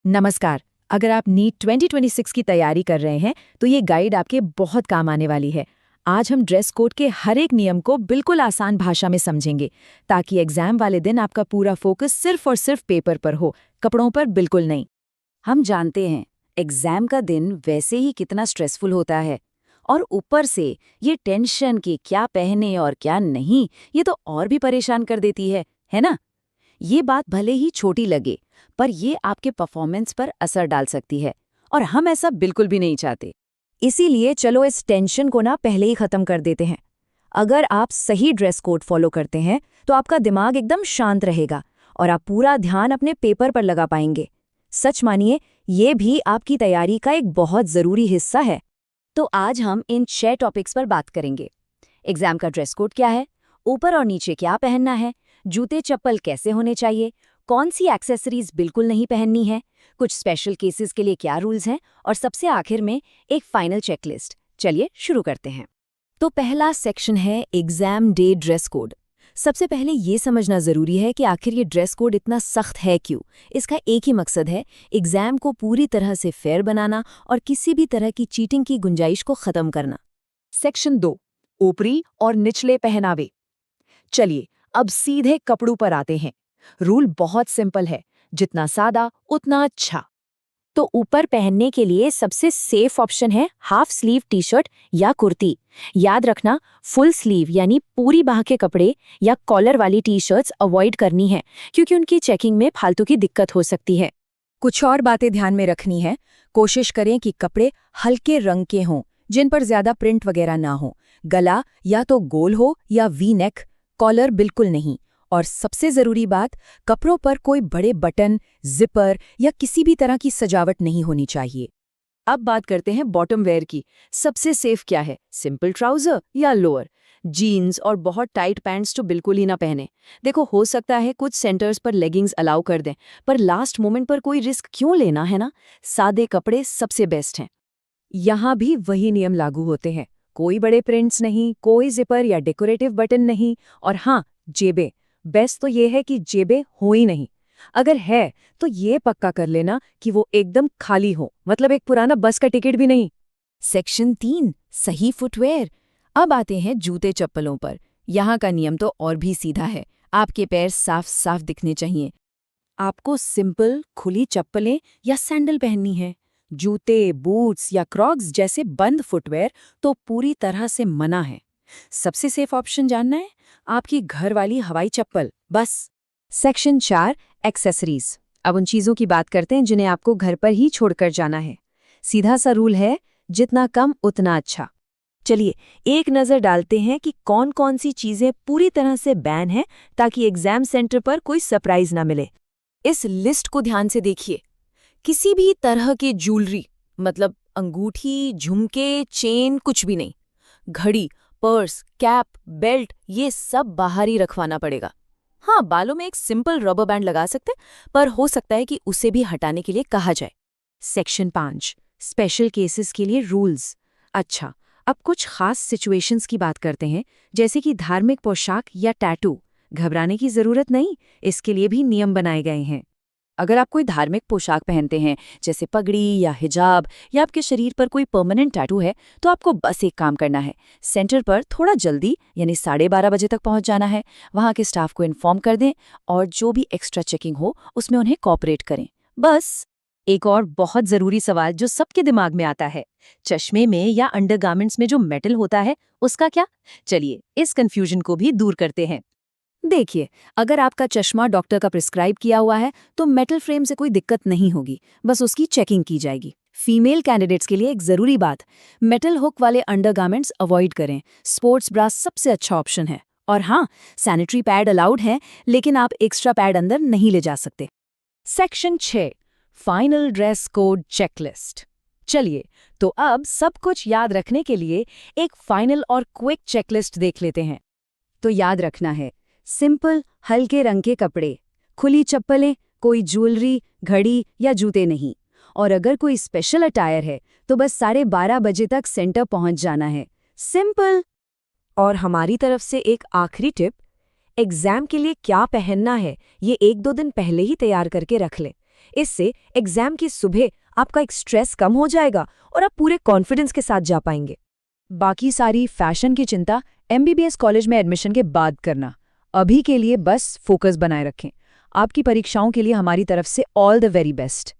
नमस्कार। अगर आप नीट 2026 की तैयारी कर रहे हैं तो ये गाइड आपके बहुत काम आने वाली है। आज हम ड्रेस कोड के हर एक नियम को बिल्कुल आसान भाषा में समझेंगे ताकि एग्जाम वाले दिन आपका पूरा फोकस सिर्फ और सिर्फ पेपर पर हो, कपड़ों पर बिल्कुल नहीं। हम जानते हैं एग्जाम का दिन वैसे ही कितना स्ट्रेसफुल होता है और ऊपर से ये टेंशन कि क्या पहने और क्या नहीं, ये तो और भी परेशान कर देती है ना? ये बात भले ही छोटी लगे, पर ये आपके परफॉर्मेंस पर असर डाल सकती है और हम ऐसा बिल्कुल भी नहीं चाहते। इसीलिए चलो इस टेंशन को ना पहले ही खत्म कर देते हैं। अगर आप सही ड्रेस कोड फॉलो करते हैं तो आपका दिमाग एकदम शांत रहेगा और आप पूरा ध्यान अपने पेपर पर लगा पाएंगे। सच मानिए, ये भी आपकी तैयारी का एक बहुत जरूरी हिस्सा है। तो आज हम इन 6 टॉपिक्स पर बात करेंगे। एग्जाम का ड्रेस कोड क्या है, ऊपर और नीचे क्या पहनना है, जूते चप्पल कैसे होने चाहिए, कौन सी एक्सेसरीज बिल्कुल नहीं पहननी है, कुछ स्पेशल केसेस के लिए क्या रूल्स हैं और सबसे आखिर में एक फाइनल चेकलिस्ट। चलिए शुरू करते हैं। तो पहला सेक्शन है एग्जाम डे ड्रेस कोड। सबसे पहले ये समझना जरूरी है कि आखिर ये ड्रेस कोड इतना सख्त है क्यों। इसका एक ही मकसद है, एग्जाम को पूरी तरह से फेयर बनाना और किसी भी तरह की चीटिंग की गुंजाइश को खत्म करना। सेक्शन 2, ऊपरी और निचले पहनावे। चलिए अब सीधे कपड़ों पर आते हैं। रूल बहुत सिंपल है, जितना सादा उतना अच्छा। तो ऊपर पहनने के लिए सबसे सेफ ऑप्शन है हाफ स्लीव टी शर्ट या कुर्ती। याद रखना, फुल स्लीव यानी पूरी बाह के कपड़े या कॉलर वाली टी शर्ट्स अवॉइड करनी है क्योंकि उनकी चेकिंग में फालतू की दिक्कत हो सकती है। कुछ और बातें ध्यान में रखनी है। कोशिश करें कि कपड़े हल्के रंग के हों जिन पर ज्यादा प्रिंट वगैरह ना हो। गला या तो गोल हो या वी नेक, कॉलर बिल्कुल नहीं। और सबसे जरूरी बात, कपड़ों पर कोई बड़े बटन, जिपर या किसी भी तरह की सजावट नहीं होनी चाहिए। अब बात करते हैं बॉटम वेयर की। सबसे सेफ क्या है, सिंपल ट्राउजर या लोअर? जीन्स और बहुत टाइट पैंट्स तो बिल्कुल ही ना पहने। देखो, हो सकता है कुछ सेंटर्स पर लेगिंग्स अलाउ कर दें, पर लास्ट मोमेंट पर कोई रिस्क क्यों लेना, है ना? सादे कपड़े सबसे बेस्ट हैं। यहाँ भी वही नियम लागू होते हैं। कोई बड़े प्रिंट्स नहीं, कोई जिपर या डेकोरेटिव बटन नहीं। और हाँ, जेबें। बेस्ट तो ये है कि जेबें हो ही नहीं। अगर है तो ये पक्का कर लेना कि वो एकदम खाली हो, मतलब एक पुराना बस का टिकट भी नहीं। सेक्शन 3, सही फुटवेयर। अब आते हैं जूते चप्पलों पर। यहाँ का नियम तो और भी सीधा है। आपके पैर साफ साफ दिखने चाहिए। आपको सिंपल खुली चप्पलें या सैंडल पहननी है। जूते, बूट्स या क्रॉक्स जैसे बंद फुटवेयर तो पूरी तरह से मना है। सबसे सेफ ऑप्शन जानना है? आपकी घर वाली हवाई चप्पल, बस। Section 4, accessories. अब उन चीजों की बात करते हैं जिन्हें आपको घर पर ही छोड़कर जाना है। सीधा सा रूल है, जितना कम उतना अच्छा। चलिए एक नजर डालते हैं कि कौन कौन सी चीजें पूरी तरह से बैन हैं ताकि एग्जाम सेंटर पर कोई सरप्राइज ना मिले। इस लिस्ट को ध्यान से देखिए। किसी भी तरह की ज्वेलरी, मतलब अंगूठी, झुमके, चेन, कुछ भी नहीं। घड़ी, पर्स, कैप, बेल्ट, ये सब बाहर ही रखवाना पड़ेगा। हाँ, बालों में एक सिंपल रबर बैंड लगा सकते, पर हो सकता है कि उसे भी हटाने के लिए कहा जाए। सेक्शन 5, स्पेशल केसेस के लिए रूल्स। अच्छा, अब कुछ खास सिचुएशंस की बात करते हैं, जैसे कि धार्मिक पोशाक या टैटू। घबराने की जरूरत नहीं, इसके लिए भी नियम बनाए गए हैं। अगर आप कोई धार्मिक पोशाक पहनते हैं, जैसे पगड़ी या हिजाब, या आपके शरीर पर कोई परमानेंट टैटू है, तो आपको बस एक काम करना है। सेंटर पर थोड़ा जल्दी यानी 12:30 बजे तक पहुंच जाना है। वहां के स्टाफ को इन्फॉर्म कर दें और जो भी एक्स्ट्रा चेकिंग हो उसमें उन्हें कोऑपरेट करें, बस। एक और बहुत जरूरी सवाल जो सबके दिमाग में आता है, चश्मे में या अंडरगारमेंट्स में जो मेटल होता है उसका क्या? चलिए इस कंफ्यूजन को भी दूर करते हैं। देखिए, अगर आपका चश्मा डॉक्टर का प्रिस्क्राइब किया हुआ है तो मेटल फ्रेम से कोई दिक्कत नहीं होगी, बस उसकी चेकिंग की जाएगी। फीमेल कैंडिडेट्स के लिए एक जरूरी बात, मेटल हुक वाले अंडरगारमेंट्स अवॉइड करें। स्पोर्ट्स ब्रा सबसे अच्छा ऑप्शन है। और हाँ, सैनिटरी पैड अलाउड है, लेकिन आप एक्स्ट्रा पैड अंदर नहीं ले जा सकते। Section 6, final dress code checklist. चलिए, तो अब सब कुछ याद रखने के लिए एक फाइनल और क्विक चेकलिस्ट देख लेते हैं। तो याद रखना है, सिंपल हल्के रंग के कपड़े, खुली चप्पलें, कोई ज्वेलरी, घड़ी या जूते नहीं। और अगर कोई स्पेशल अटायर है तो बस 12:30 बजे तक सेंटर पहुंच जाना है। सिंपल। और हमारी तरफ से एक आखिरी टिप, एग्जाम के लिए क्या पहनना है ये 1-2 दिन पहले ही तैयार करके रख ले। इससे एग्जाम की सुबह आपका एक स्ट्रेस कम हो जाएगा और आप पूरे कॉन्फिडेंस के साथ जा पाएंगे। बाकी सारी फैशन की चिंता MBBS कॉलेज में एडमिशन के बाद करना। अभी के लिए बस फोकस बनाए रखें। आपकी परीक्षाओं के लिए हमारी तरफ से ऑल द वेरी बेस्ट।